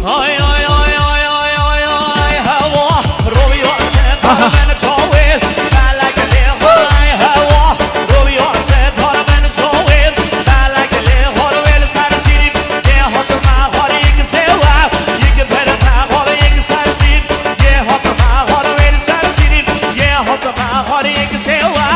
آی آی آی آی آی آی آی هوا روی ستاره من چاوید فلک لیهای هوا روی ستاره من چاوید فلک لیهار ویل سرسید یه هات مهار یک سوا یک بر مهار یک سرسید یه هات مهار ویل سرسید یه هات مهار یک سوا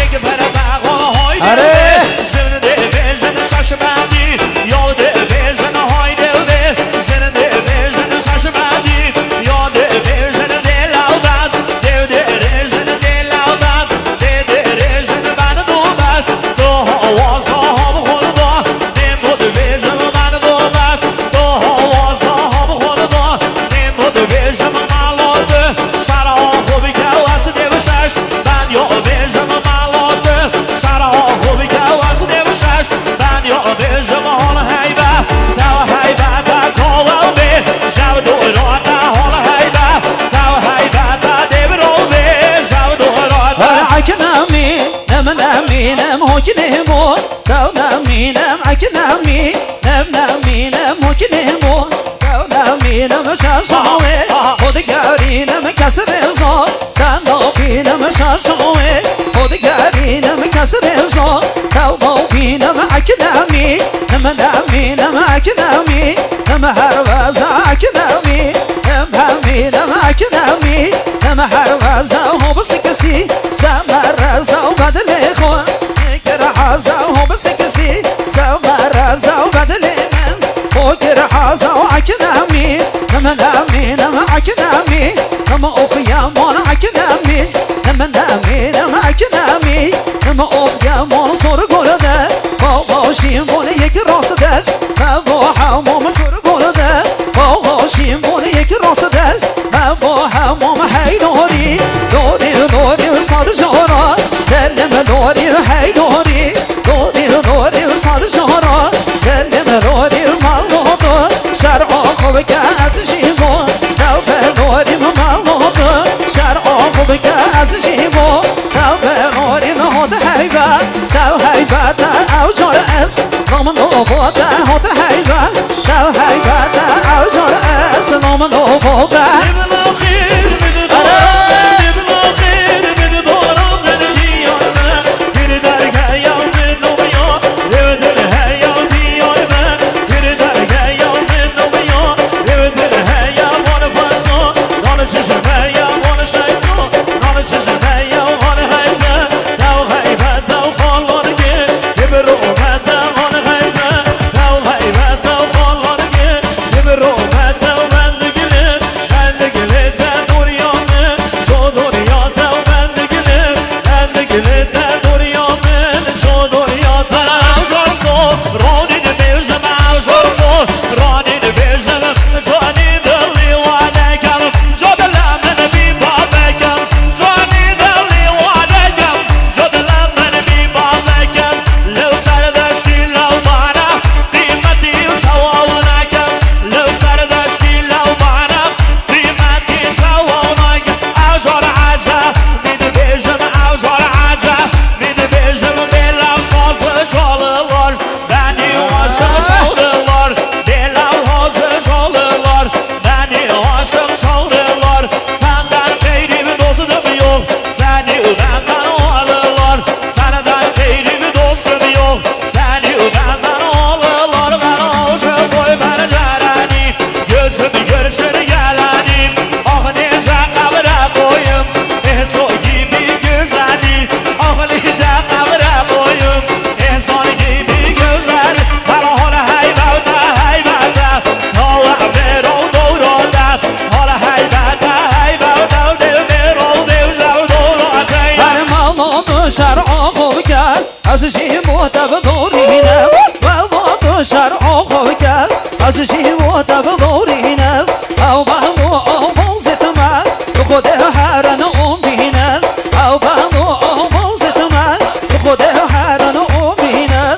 یک بر مهار های دل زن دل زن شش بعدی یاد دل زن های دل زن دل زن شش بعدی یاد دل زن دل آباد دل دل زن دل آباد دل دل زن من دو بس تو هوا صاحب خود با نمود ویژم من دو بس تو هوا صاحب خود با نمود ویژم مالاده شرا خوبی که واسه دیوشش من یا ویژم مالاده شرا خوبی که واسه دیوشش من یا ویژم حال هیبه تو هیبه تا کولم بی شب دورات حال هیبه تو هیبه تا دیورو بی شب دورات عكنامي نمنامي نم هوكنيمو كونامي نم عكنامي نمنامي نم هوكنيمو كونامي نم شاشوي خودگاری نم كسر زو كانوبي نم شاشوي خودگاری نم كسر زو كونوبي نم عكنامي نمنامي نم عكنامي نم هروازا عكنامي نم همي نم عكنامي نم هروازا هو بسكسي سمرزا وبدل خو يكرحزا هو بسكسي سمرزا وبدل من وكرحزا وعكنامي نمنامي نم عكنامي نم أوفيا مون عكنامي نمنامي نم عكنامي نم أوفيا مون صور قولده باباشي مون يكراس دش بابا مام صور قولده باباشي مون يكراس دش بابا مام هاي نوري نوري نوري صاد جورا دلم نوري هاي نوري نوري نوري صاد جورا دلم نوري مالوطو شرع خوبك از جيبو توبه نوري مالوطو شرع خوبك از جيبو توبه نوري مهود هيبه تو هيبه او جور اس نوم نوبو تا هود هيبه تو هيبه او جور اس نوم نوبو تا از جیبو تب دورینه والله شرع خوک از جیبو تب دورینه او بامو او موزتما خود هرن بینن او بامو او موزتما خود هرن بینن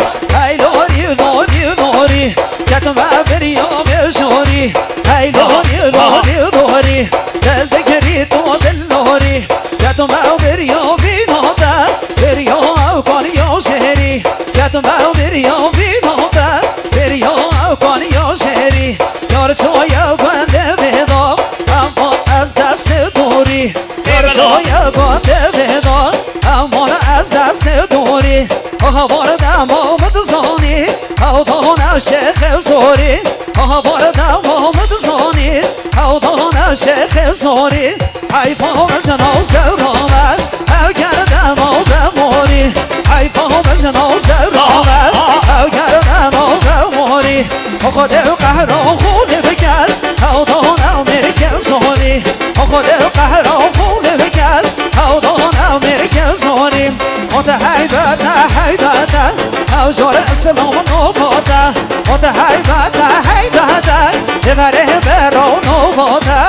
ای لوری لوری لوری کتم بریا بشوری ای لوری لوری لوری دل بگری تو دل لوری کتم بریا بیناده بریا او کانیا شهری کتم بریا بیناده بریا او کانیا شهری یار چویا واردم آمد زانی هودان شیخ زوری واردم آمد زانی هودان شیخ زوری حیفان جنازه رامد گردم آدموری حیفان جنازه رامد گردم آدموری خود قهران خونه بگر هودان امریکه زوری خود قهران خونه بگر هودان امریکه زوری متحیبت حیبت اوجار اسلام نوباده متحیبت حیبت ببره برو نوباده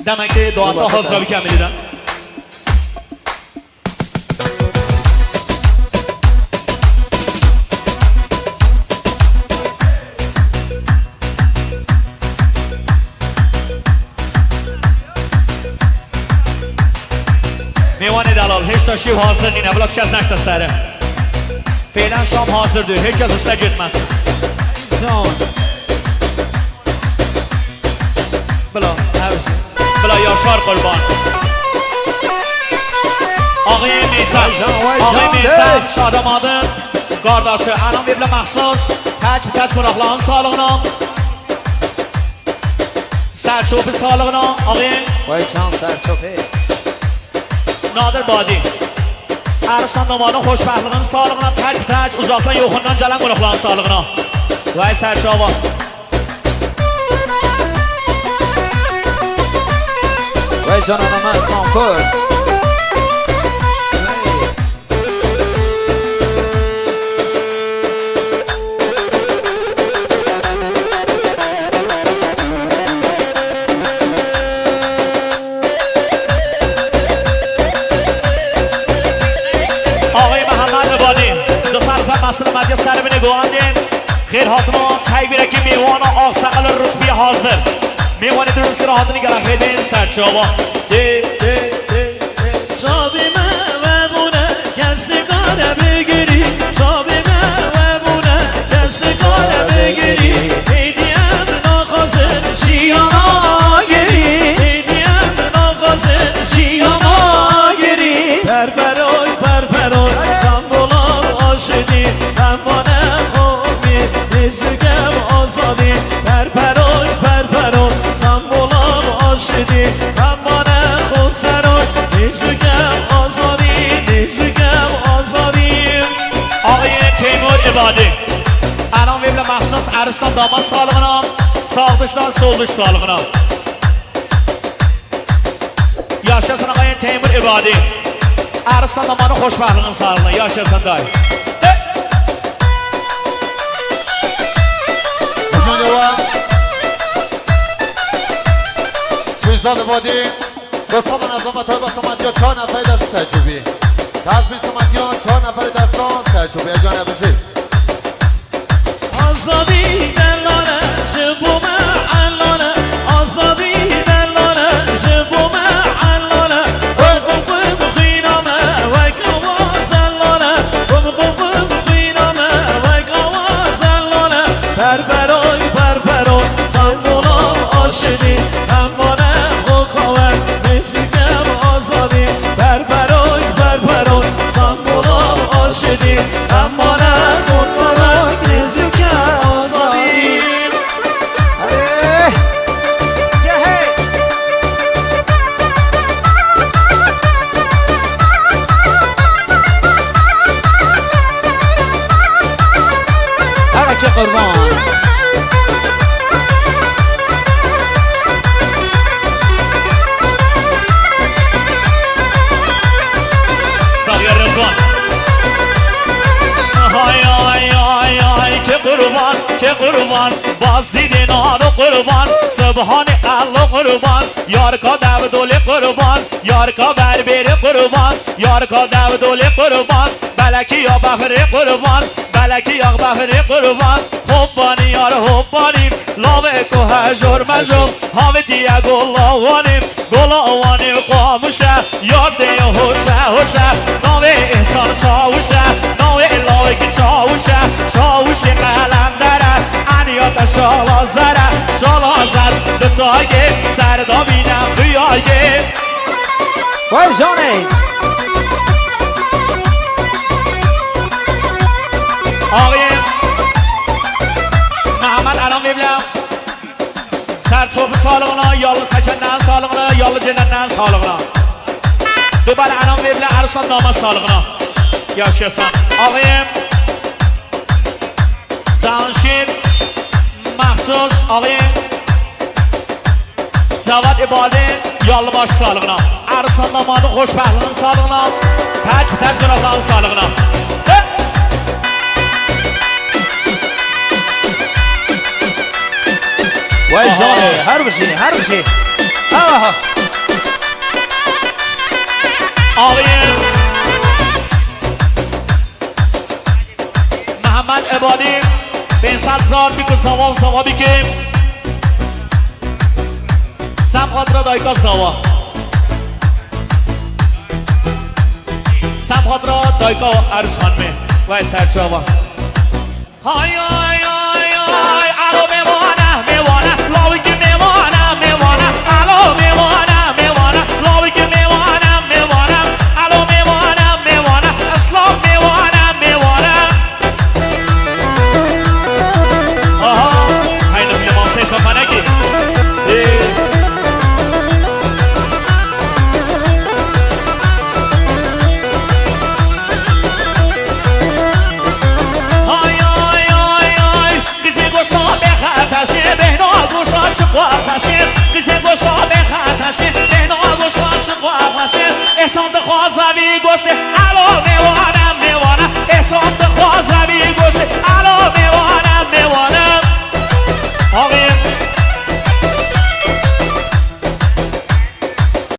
دمکه دعاتا حاضر کم میدیدن میوان دلال هیچ تا شیو حاضر نینه بلاس کس نشته سره فعلا شام حاضر دو هیچ از استه گتمز بلا هرشی بلا یاشار قربان آقای میسم شاداماده کارداشه الان بیبله مخصوص تج کناخلان سالغنا سرچوب سالغنا آقای وای چند سرچوبه نادر بادی عرصان نمانه خوشبخلغن سالغنا تج ازاقتان یوخندان جلن کناخلان سالغنا وای سرچوبا وای جانم من سانپور آقای محمد عبادی دو سر مسئله مدیه سر به نگوهان دین خیر حاتما تایبیره که میوان آق سقل رسبی حاضر میوانی درست که راحت نگرم خیدین سرچابا شابی مونه کستگاره بگیری شابی مونه کستگاره بگیری هیدیم ناخوزن شیانا گیری هیدیم ناخوزن شیانا گیری پرپروی زنبولان آشدی تنبانه خوبی نزگم آزادی پرپروی زنبولان آشدی تنبانه خوب سروی نزگم آزادی آقای تیمور عبادی الان ویبل مخصوص عرستان داماد سالغنا ساقدشتان سولدش سالغنا یاشسن آقای تیمور عبادی عرستان داماد خوشبخلغن سالغنا یاشسن دای شویزاد وادی دوستان نظامت های بسامتی ها 4 نفر دست سرچوبی تزمین سامتی ها 4 نفر دستان سرچوبی اجانه بشید آزادی دلانه شبو معلانه آزادی دلانه شبو معلانه قم خینامه وک آوازلانه قم خینامه وک آوازلانه پرپروی سنزولان آشدی تنبانه خوکاور نزیگم آزادی پرپروی سنزولان آشدی تنبانه قربان ساقی رضوان های های های های که قربان که قربان باز دیدین آنو قربان سبحان الله قربان یارکا دودول قربان یارکا بربری قربان یارکا دودول قربان بلکی یا بحری قربان بلکی یا بحری قربان حبانی یار حبانیم لاوه که هجور مجوم حاویتی یا گلاوانیم گلاوانیم قاموشه یار دیو هوشه هوشه ناوه انسان شاوشه ناوه لاوه که شاوشه شاوشه قلندره انیات شالازره شالازر دوتایه سردا بینم بیایه وای جانه آقایم محمد الان میبینم سرچوب سالغنا یالا سکنن سالغنا یالا جننن سالغنا دوباره الان میبینم عروسان نامه سالغنا یاشیسان آقایم جانشین مخصوص آقایم زواد عباده یالا باش سالغنا عروسان نامه خوش پهلان سالغنا تج گناهان سالغنا وای جانه هر بسی آها آقایم محمد عبادی به صدزار بیکو سوابی که سم خاطر دایکا سوا سم خاطر دایکا عروس خانمه وای سرچاوا های های های های الو میوانه لاوی که میوانه الو میوانه لاوی که میوانه الو میوانه اسلام میوانه آها های نفیل ماسه سفنگی قصه گوشا به خطشه بهنا گوشا شقاقشه احسان خوازوی گوشه الو میوانه